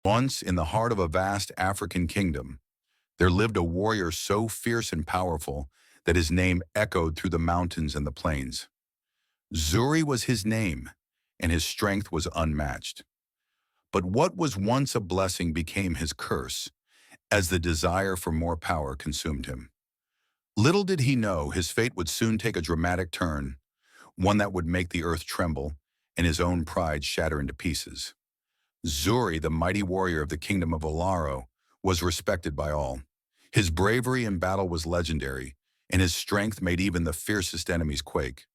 Once, in the heart of a vast African kingdom, there lived a warrior so fierce and powerful that his name echoed through the mountains and the plains. Zuri was his name, and his strength was unmatched. But what was once a blessing became his curse, as the desire for more power consumed him. Little did he know his fate would soon take a dramatic turn, one that would make the earth tremble and his own pride shatter into pieces. Zuri, the mighty warrior of the kingdom of Olaro, was respected by all. His bravery in battle was legendary, and his strength made even the fiercest enemies quake.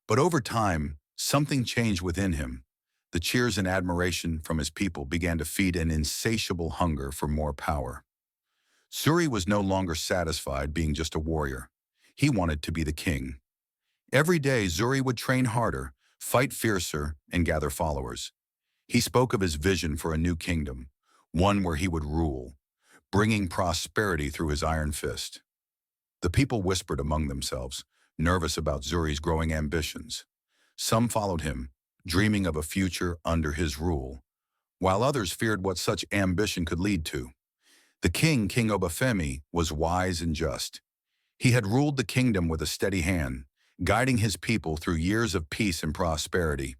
But over time, something changed within him. The cheers and admiration from his people began to feed an insatiable hunger for more power. Zuri was no longer satisfied being just a warrior. He wanted to be the king. Every day, Zuri would train harder, fight fiercer, and gather followers. He spoke of his vision for a new kingdom, one where he would rule, bringing prosperity through his iron fist. The people whispered among themselves, nervous about Zuri's growing ambitions. Some followed him, dreaming of a future under his rule, while others feared what such ambition could lead to. The king, King Obafemi, was wise and just. He had ruled the kingdom with a steady hand, guiding his people through years of peace and prosperity.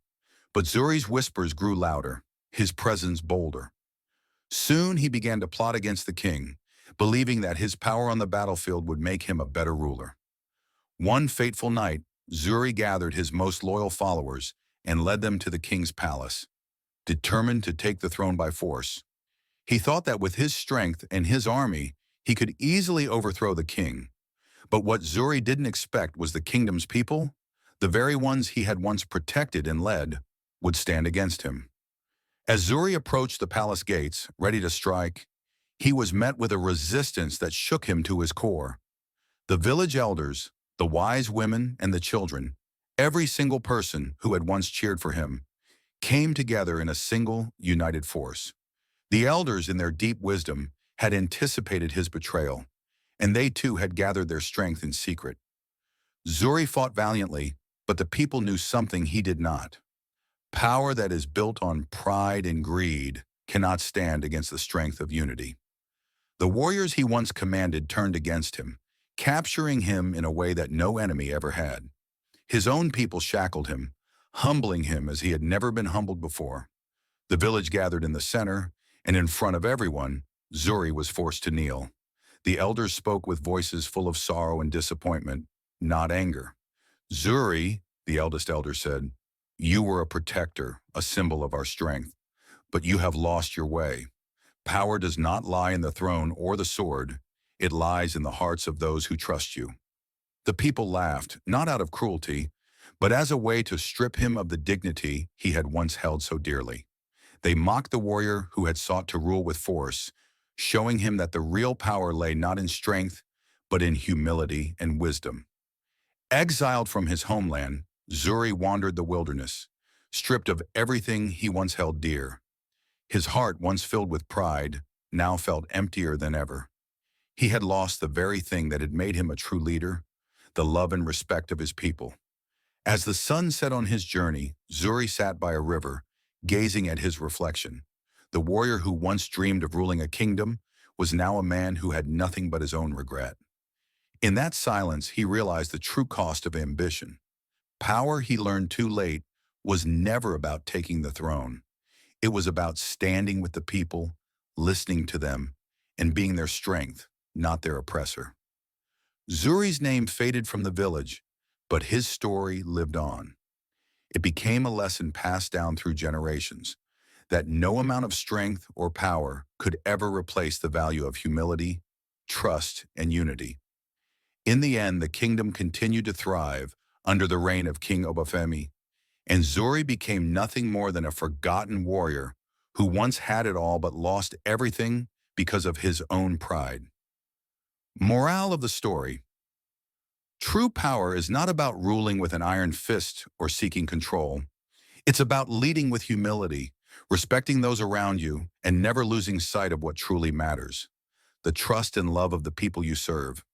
But Zuri's whispers grew louder, his presence bolder. Soon he began to plot against the king, believing that his power on the battlefield would make him a better ruler. One fateful night, Zuri gathered his most loyal followers and led them to the king's palace, determined to take the throne by force. He thought that with his strength and his army, he could easily overthrow the king. But what Zuri didn't expect was the kingdom's people, the very ones he had once protected and led, would stand against him. As Zuri approached the palace gates, ready to strike, he was met with a resistance that shook him to his core. The village elders, the wise women, and the children, every single person who had once cheered for him, came together in a single, united force. The elders, in their deep wisdom, had anticipated his betrayal, and they too had gathered their strength in secret. Zuri fought valiantly, but the people knew something he did not. Power that is built on pride and greed cannot stand against the strength of unity. The warriors he once commanded turned against him, capturing him in a way that no enemy ever had. His own people shackled him, humbling him as he had never been humbled before. The village gathered in the center, and in front of everyone, Zuri was forced to kneel. The elders spoke with voices full of sorrow and disappointment, not anger. "Zuri," the eldest elder said, "you were a protector, a symbol of our strength, but you have lost your way. Power does not lie in the throne or the sword. It lies in the hearts of those who trust you." The people laughed, not out of cruelty, but as a way to strip him of the dignity he had once held so dearly. They mocked the warrior who had sought to rule with force, showing him that the real power lay not in strength, but in humility and wisdom. Exiled from his homeland, Zuri wandered the wilderness, stripped of everything he once held dear. His heart, once filled with pride, now felt emptier than ever. He had lost the very thing that had made him a true leader, the love and respect of his people. As the sun set on his journey, Zuri sat by a river, gazing at his reflection. The warrior who once dreamed of ruling a kingdom was now a man who had nothing but his own regret. In that silence, he realized the true cost of ambition. Power, he learned too late, was never about taking the throne. It was about standing with the people, listening to them, and being their strength, not their oppressor. Zuri's name faded from the village, but his story lived on. It became a lesson passed down through generations, that no amount of strength or power could ever replace the value of humility, trust, and unity. In the end, the kingdom continued to thrive under the reign of King Obafemi, and Zuri became nothing more than a forgotten warrior who once had it all but lost everything because of his own pride. Morale of the story: true power is not about ruling with an iron fist or seeking control. It's about leading with humility, respecting those around you, and never losing sight of what truly matters: the trust and love of the people you serve.